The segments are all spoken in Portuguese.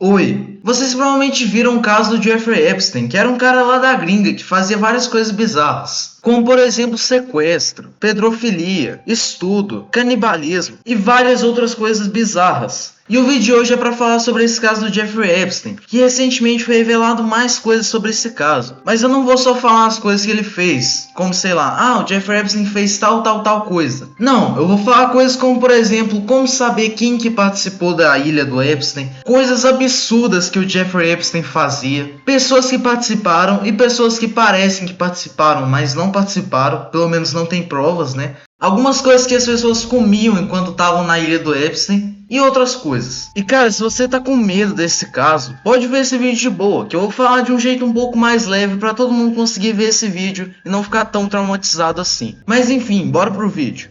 Oi, vocês provavelmente viram o caso do Jeffrey Epstein, que era um cara lá da gringa que fazia várias coisas bizarras, como por exemplo sequestro, pedofilia, estudo, canibalismo e várias outras coisas bizarras. E o vídeo de hoje é para falar sobre esse caso do Jeffrey Epstein, que recentemente foi revelado mais coisas sobre esse caso. Mas eu não vou só falar as coisas que ele fez, como sei lá, o Jeffrey Epstein fez tal coisa. Não, eu vou falar coisas como por exemplo, como saber quem que participou da ilha do Epstein, coisas absurdas que o Jeffrey Epstein fazia, pessoas que participaram e pessoas que parecem que participaram, mas não participaram, pelo menos não tem provas, né? Algumas coisas que as pessoas comiam enquanto estavam na ilha do Epstein e outras coisas. E cara, se você tá com medo desse caso, pode ver esse vídeo de boa, que eu vou falar de um jeito um pouco mais leve pra todo mundo conseguir ver esse vídeo e não ficar tão traumatizado assim. Mas enfim, bora pro vídeo.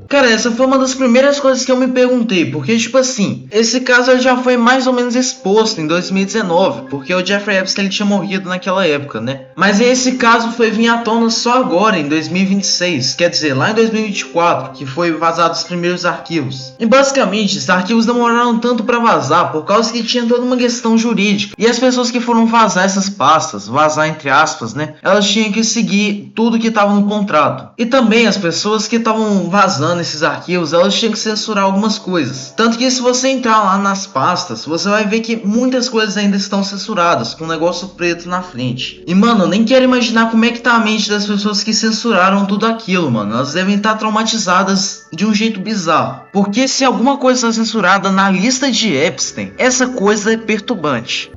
Cara, essa foi uma das primeiras coisas que eu me perguntei, porque tipo assim, esse caso já foi mais ou menos exposto em 2019, porque o Jeffrey Epstein ele tinha morrido naquela época, né? Mas esse caso foi vir à tona só agora, em 2026, quer dizer, lá em 2024, que foi vazado os primeiros arquivos. E basicamente, esses arquivos demoraram tanto pra vazar, por causa que tinha toda uma questão jurídica. E as pessoas que foram vazar essas pastas, vazar entre aspas, né? Elas tinham que seguir tudo que estava no contrato. E também as pessoas que estavam vazando esses arquivos, elas tinham que censurar algumas coisas. Tanto que se você entrar lá nas pastas, você vai ver que muitas coisas ainda estão censuradas, com um negócio preto na frente. E mano, eu nem quero imaginar como é que tá a mente das pessoas que censuraram tudo aquilo, mano. Elas devem estar traumatizadas de um jeito bizarro. Porque se alguma coisa está censurada na lista de Epstein, essa coisa é perturbante.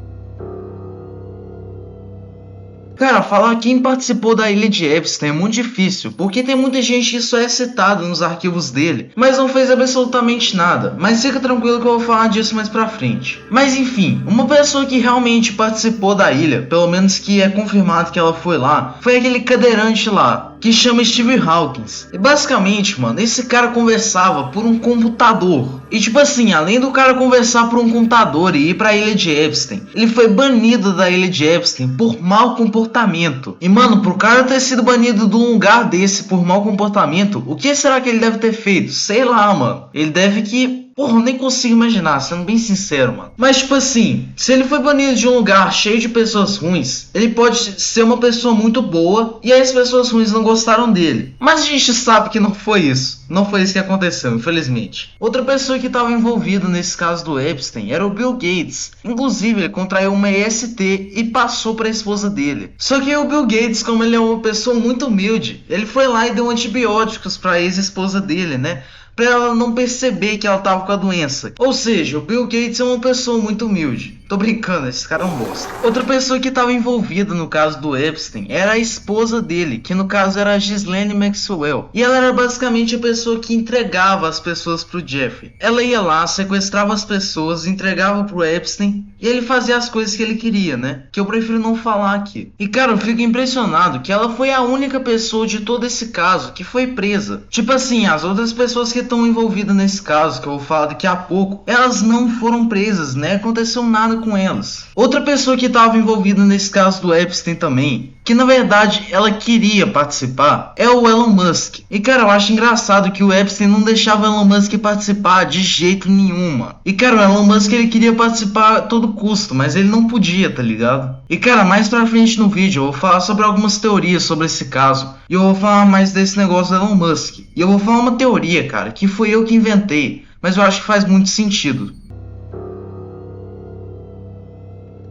Cara, falar quem participou da ilha de Epstein é muito difícil, porque tem muita gente que só é citado nos arquivos dele, mas não fez absolutamente nada. Mas fica tranquilo que eu vou falar disso mais pra frente. Mas enfim, uma pessoa que realmente participou da ilha, pelo menos que é confirmado que ela foi lá, foi aquele cadeirante lá, que chama Steve Hawkins. E basicamente, mano, esse cara conversava por um computador. E tipo assim, além do cara conversar por um computador e ir pra ilha de Epstein, ele foi banido da ilha de Epstein por mau comportamento. E mano, pro cara ter sido banido de um lugar desse por mau comportamento, o que será que ele deve ter feito? Sei lá, mano. Ele deve que... Porra, eu nem consigo imaginar, sendo bem sincero, mano. Mas tipo assim, se ele foi banido de um lugar cheio de pessoas ruins, ele pode ser uma pessoa muito boa e aí as pessoas ruins não gostaram dele. Mas a gente sabe que não foi isso. Não foi isso que aconteceu, infelizmente. Outra pessoa que estava envolvida nesse caso do Epstein era o Bill Gates. Inclusive, ele contraiu uma EST e passou para a esposa dele. Só que o Bill Gates, como ele é uma pessoa muito humilde, ele foi lá e deu antibióticos para a ex-esposa dele, né? Pra ela não perceber que ela tava com a doença. Ou seja, o Bill Gates é uma pessoa muito humilde. Tô brincando, esse cara é um bosta. Outra pessoa que estava envolvida no caso do Epstein era a esposa dele, que no caso era a Ghislaine Maxwell. E ela era basicamente a pessoa que entregava as pessoas pro Jeffrey. Ela ia lá, sequestrava as pessoas, entregava pro Epstein e ele fazia as coisas que ele queria, né? Que eu prefiro não falar aqui. E cara, eu fico impressionado que ela foi a única pessoa de todo esse caso que foi presa. Tipo assim, as outras pessoas que estão envolvidas nesse caso, que eu vou falar daqui a pouco, elas não foram presas, né? Aconteceu nada com elas. Outra pessoa que estava envolvida nesse caso do Epstein também, que na verdade ela queria participar, é o Elon Musk. E cara, eu acho engraçado que o Epstein não deixava o Elon Musk participar de jeito nenhum. E cara, o Elon Musk ele queria participar a todo custo, mas ele não podia, tá ligado? E cara, mais pra frente no vídeo eu vou falar sobre algumas teorias sobre esse caso. E eu vou falar mais desse negócio do Elon Musk. E eu vou falar uma teoria, cara, que foi eu que inventei, mas eu acho que faz muito sentido.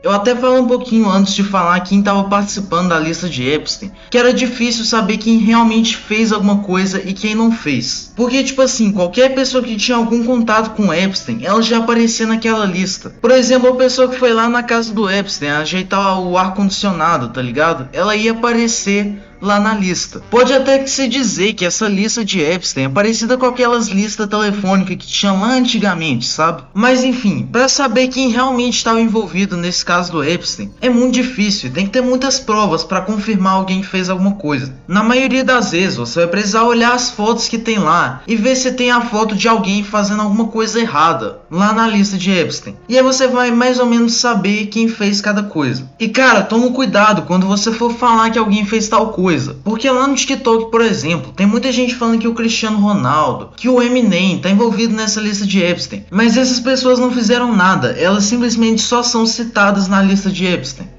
Eu até falei um pouquinho antes de falar quem estava participando da lista de Epstein, que era difícil saber quem realmente fez alguma coisa e quem não fez. Porque tipo assim, qualquer pessoa que tinha algum contato com Epstein, ela já aparecia naquela lista. Por exemplo, a pessoa que foi lá na casa do Epstein ajeitar o ar-condicionado, tá ligado? Ela ia aparecer lá na lista. Pode até que se dizer que essa lista de Epstein é parecida com aquelas listas telefônicas que tinha lá antigamente, sabe? Mas enfim, para saber quem realmente estava envolvido nesse caso do Epstein é muito difícil e tem que ter muitas provas para confirmar alguém que fez alguma coisa. Na maioria das vezes você vai precisar olhar as fotos que tem lá e ver se tem a foto de alguém fazendo alguma coisa errada lá na lista de Epstein. E aí você vai mais ou menos saber quem fez cada coisa. E cara, toma cuidado quando você for falar que alguém fez tal coisa, coisa. Porque lá no TikTok, por exemplo, tem muita gente falando que o Cristiano Ronaldo, que o Eminem tá envolvido nessa lista de Epstein. Mas essas pessoas não fizeram nada, elas simplesmente só são citadas na lista de Epstein.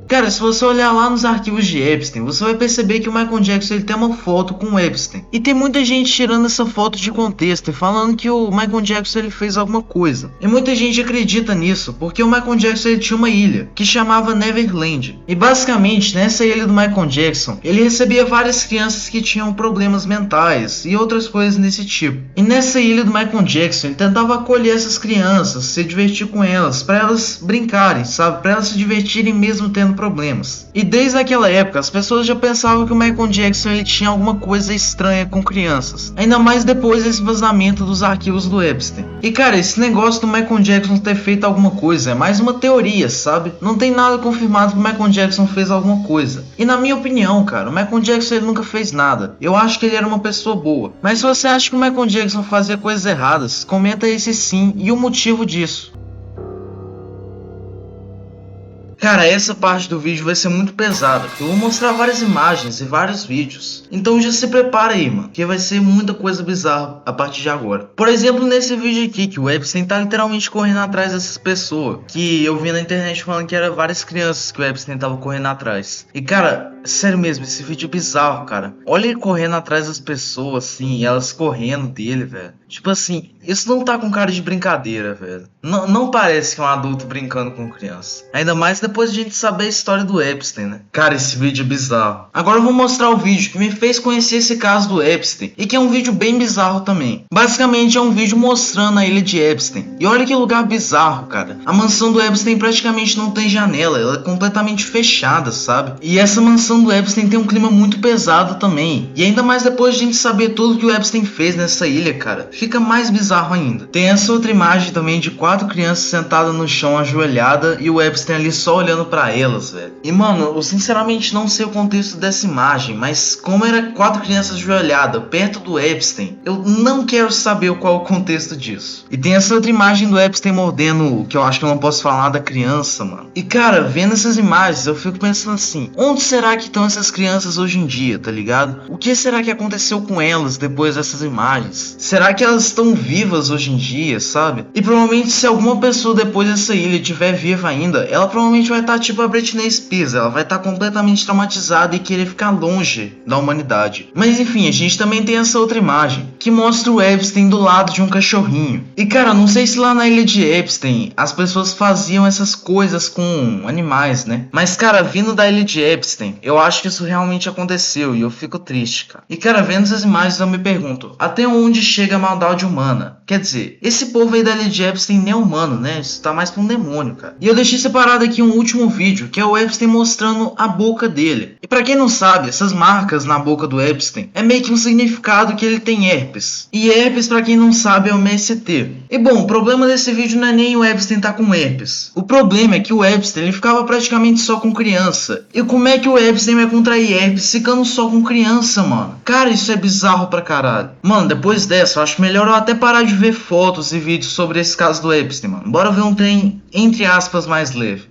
Cara, se você olhar lá nos arquivos de Epstein, você vai perceber que o Michael Jackson ele tem uma foto com o Epstein. E tem muita gente tirando essa foto de contexto e falando que o Michael Jackson ele fez alguma coisa. E muita gente acredita nisso, porque o Michael Jackson ele tinha uma ilha que chamava Neverland. E basicamente, nessa ilha do Michael Jackson, ele recebia várias crianças que tinham problemas mentais e outras coisas desse tipo. E nessa ilha do Michael Jackson, ele tentava acolher essas crianças, se divertir com elas, para elas brincarem, sabe? Para elas se divertirem mesmo tendo problemas. E desde aquela época as pessoas já pensavam que o Michael Jackson ele tinha alguma coisa estranha com crianças, ainda mais depois desse vazamento dos arquivos do Epstein. E cara, esse negócio do Michael Jackson ter feito alguma coisa é mais uma teoria, sabe? Não tem nada confirmado que o Michael Jackson fez alguma coisa. E na minha opinião, cara, o Michael Jackson ele nunca fez nada. Eu acho que ele era uma pessoa boa. Mas se você acha que o Michael Jackson fazia coisas erradas, comenta esse sim e o motivo disso. Cara, essa parte do vídeo vai ser muito pesada, porque eu vou mostrar várias imagens e vários vídeos. Então já se prepara aí, mano, que vai ser muita coisa bizarra a partir de agora. Por exemplo, nesse vídeo aqui, que o Epstein tá literalmente correndo atrás dessas pessoas, que eu vi na internet falando que eram várias crianças que o Epstein tava correndo atrás. E cara, sério mesmo, esse vídeo é bizarro, cara. Olha ele correndo atrás das pessoas, assim, e elas correndo dele, velho. Tipo assim, isso não tá com cara de brincadeira, velho. Não parece que é um adulto brincando com criança. Ainda mais depois de a gente saber a história do Epstein, né? Cara, esse vídeo é bizarro. Agora eu vou mostrar o vídeo que me fez conhecer esse caso do Epstein, e que é um vídeo bem bizarro também. Basicamente é um vídeo mostrando a ilha de Epstein. E olha que lugar bizarro, cara. A mansão do Epstein praticamente não tem janela, ela é completamente fechada, sabe? E essa mansão do Epstein tem um clima muito pesado também. E ainda mais depois de a gente saber tudo que o Epstein fez nessa ilha, cara, fica mais bizarro ainda. Tem essa outra imagem também de 4 crianças sentadas no chão ajoelhada e o Epstein ali só olhando pra elas, velho. E mano, eu sinceramente não sei o contexto dessa imagem, mas como era 4 crianças ajoelhadas perto do Epstein, eu não quero saber qual é o contexto disso. E tem essa outra imagem do Epstein mordendo, que eu acho que eu não posso falar, da criança, mano. E cara, vendo essas imagens eu fico pensando assim, onde será que estão essas crianças hoje em dia, tá ligado? O que será que aconteceu com elas depois dessas imagens? Será que elas estão vivas hoje em dia, sabe? E provavelmente se alguma pessoa depois dessa ilha estiver viva ainda, ela provavelmente vai estar tipo a Britney Spears, ela vai estar completamente traumatizada e querer ficar longe da humanidade. Mas enfim, a gente também tem essa outra imagem, que mostra o Epstein do lado de um cachorrinho. E cara, não sei se lá na ilha de Epstein as pessoas faziam essas coisas com animais, né? Mas cara, vindo da ilha de Epstein, eu acho que isso realmente aconteceu e eu fico triste, cara. E cara, vendo essas imagens eu me pergunto, até onde chega a maldade humana? Quer dizer, esse povo aí da ilha de Epstein nem é humano, né? Isso tá mais pra um demônio, cara. E eu deixei separado aqui um último vídeo, que é o Epstein mostrando a boca dele. E pra quem não sabe, essas marcas na boca do Epstein é meio que um significado que ele tem herpes. E herpes, pra quem não sabe, é uma ST. E bom, o problema desse vídeo não é nem o Epstein tá com herpes. O problema é que o Epstein ele ficava praticamente só com criança. E como é que o Epstein vai contrair herpes ficando só com criança, mano? Cara, isso é bizarro pra caralho. Mano, depois dessa, eu acho melhor eu até parar de ver fotos e vídeos sobre esse caso do Epstein, mano. Bora ver um trem, entre aspas, mais leve.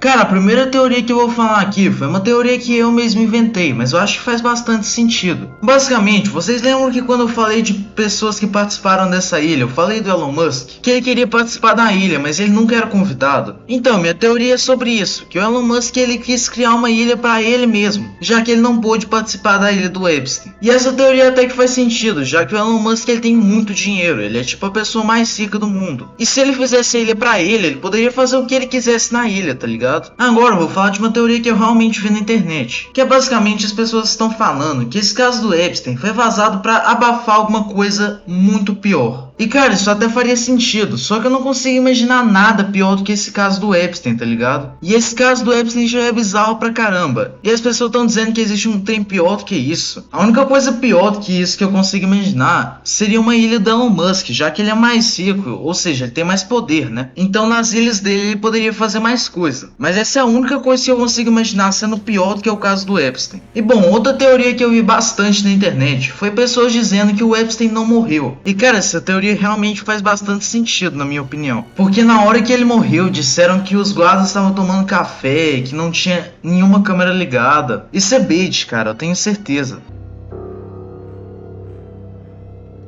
Cara, a primeira teoria que eu vou falar aqui foi uma teoria que eu mesmo inventei, mas eu acho que faz bastante sentido. Basicamente, vocês lembram que quando eu falei de pessoas que participaram dessa ilha, eu falei do Elon Musk, que ele queria participar da ilha, mas ele nunca era convidado? Então, minha teoria é sobre isso, que o Elon Musk ele quis criar uma ilha para ele mesmo, já que ele não pôde participar da ilha do Epstein. E essa teoria até que faz sentido, já que o Elon Musk ele tem muito dinheiro, ele é tipo a pessoa mais rica do mundo. E se ele fizesse a ilha para ele poderia fazer o que ele quisesse na ilha, tá ligado? Agora eu vou falar de uma teoria que eu realmente vi na internet, que é basicamente as pessoas estão falando que esse caso do Epstein foi vazado para abafar alguma coisa muito pior. E cara, isso até faria sentido, só que eu não consigo imaginar nada pior do que esse caso do Epstein, tá ligado? E esse caso do Epstein já é bizarro pra caramba, e as pessoas estão dizendo que existe um trem pior do que isso. A única coisa pior do que isso que eu consigo imaginar seria uma ilha do Elon Musk, já que ele é mais rico, ou seja, ele tem mais poder, né? Então nas ilhas dele ele poderia fazer mais coisa. Mas essa é a única coisa que eu consigo imaginar sendo pior do que o caso do Epstein. E bom, outra teoria que eu vi bastante na internet foi pessoas dizendo que o Epstein não morreu. E cara, essa teoria teoria realmente faz bastante sentido, na minha opinião. Porque na hora que ele morreu, disseram que os guardas estavam tomando café, que não tinha nenhuma câmera ligada. Isso é bait, cara, eu tenho certeza.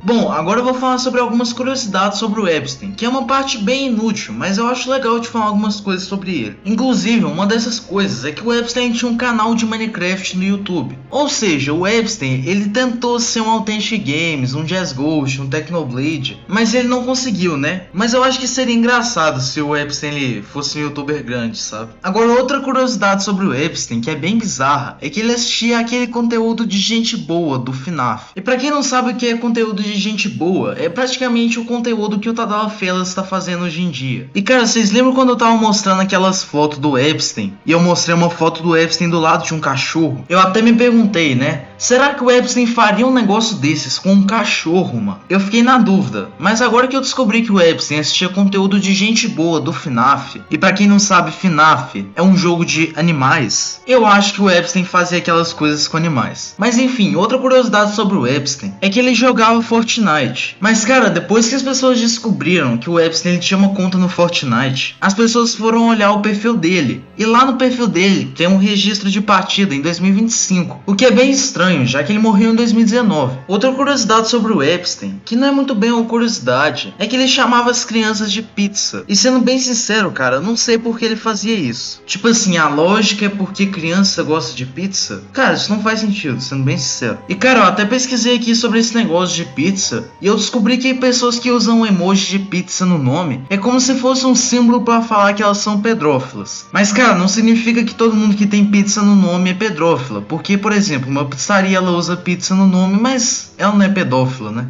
Bom, agora eu vou falar sobre algumas curiosidades sobre o Epstein, que é uma parte bem inútil, mas eu acho legal de falar algumas coisas sobre ele. Inclusive, uma dessas coisas é que o Epstein tinha um canal de Minecraft no YouTube. Ou seja, o Epstein, ele tentou ser um Authentic Games, um Jazz Ghost, um Technoblade, mas ele não conseguiu, né? Mas eu acho que seria engraçado se o Epstein ele fosse um youtuber grande, sabe? Agora, outra curiosidade sobre o Epstein, que é bem bizarra, é que ele assistia aquele conteúdo de gente boa do FNAF. E pra quem não sabe o que é conteúdo de gente boa, é praticamente o conteúdo que o Tadala Fellas está fazendo hoje em dia. E cara, vocês lembram quando eu tava mostrando aquelas fotos do Epstein? E eu mostrei uma foto do Epstein do lado de um cachorro? Eu até me perguntei, né? Será que o Epstein faria um negócio desses com um cachorro, mano? Eu fiquei na dúvida. Mas agora que eu descobri que o Epstein assistia conteúdo de gente boa do FNAF, e pra quem não sabe, FNAF é um jogo de animais, eu acho que o Epstein fazia aquelas coisas com animais. Mas enfim, outra curiosidade sobre o Epstein é que ele jogava Fortnite. Mas cara, depois que as pessoas descobriram que o Epstein tinha uma conta no Fortnite, as pessoas foram olhar o perfil dele. E lá no perfil dele tem um registro de partida em 2025, o que é bem estranho, já que ele morreu em 2019. Outra curiosidade sobre o Epstein, que não é muito bem uma curiosidade, é que ele chamava as crianças de pizza. E sendo bem sincero, cara, eu não sei por que ele fazia isso. Tipo assim, a lógica é porque criança gosta de pizza? Cara, isso não faz sentido, sendo bem sincero. E cara, eu até pesquisei aqui sobre esse negócio de pizza, e eu descobri que pessoas que usam um emoji de pizza no nome é como se fosse um símbolo para falar que elas são pedófilas. Mas cara, não significa que todo mundo que tem pizza no nome é pedófila, porque por exemplo, uma pizzaria ela usa pizza no nome, mas ela não é pedófila, né?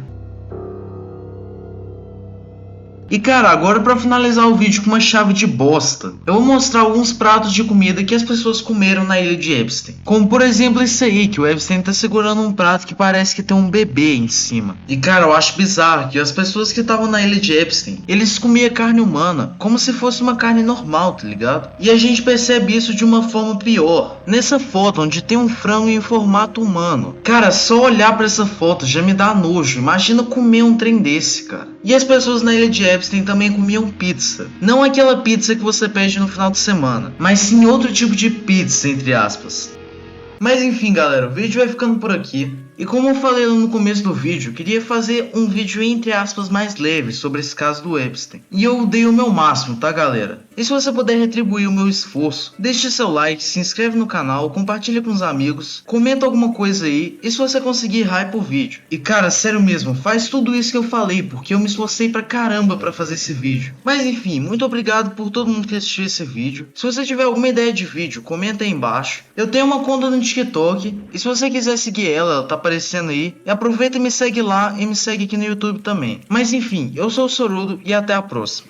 E cara, agora pra finalizar o vídeo com uma chave de bosta, eu vou mostrar alguns pratos de comida que as pessoas comeram na ilha de Epstein. Como por exemplo esse aí, que o Epstein tá segurando um prato que parece que tem um bebê em cima. E cara, eu acho bizarro que as pessoas que estavam na ilha de Epstein, eles comiam carne humana como se fosse uma carne normal, tá ligado? E a gente percebe isso de uma forma pior. Nessa foto onde tem um frango em formato humano. Cara, só olhar pra essa foto já me dá nojo. Imagina comer um trem desse, cara. E as pessoas na ilha de Epstein também comiam pizza. Não aquela pizza que você pede no final de semana, mas sim outro tipo de pizza, entre aspas. Mas enfim galera, o vídeo vai ficando por aqui. E como eu falei no começo do vídeo, eu queria fazer um vídeo entre aspas mais leve sobre esse caso do Epstein. E eu dei o meu máximo, tá galera? E se você puder retribuir o meu esforço, deixe seu like, se inscreve no canal, compartilha com os amigos, comenta alguma coisa aí, e se você conseguir, hype o vídeo. E cara, sério mesmo, faz tudo isso que eu falei, porque eu me esforcei pra caramba pra fazer esse vídeo. Mas enfim, muito obrigado por todo mundo que assistiu esse vídeo. Se você tiver alguma ideia de vídeo, comenta aí embaixo. Eu tenho uma conta no TikTok, e se você quiser seguir ela tá aparecendo aí. E aproveita e me segue lá, e me segue aqui no YouTube também. Mas enfim, eu sou o Sorudo, e até a próxima.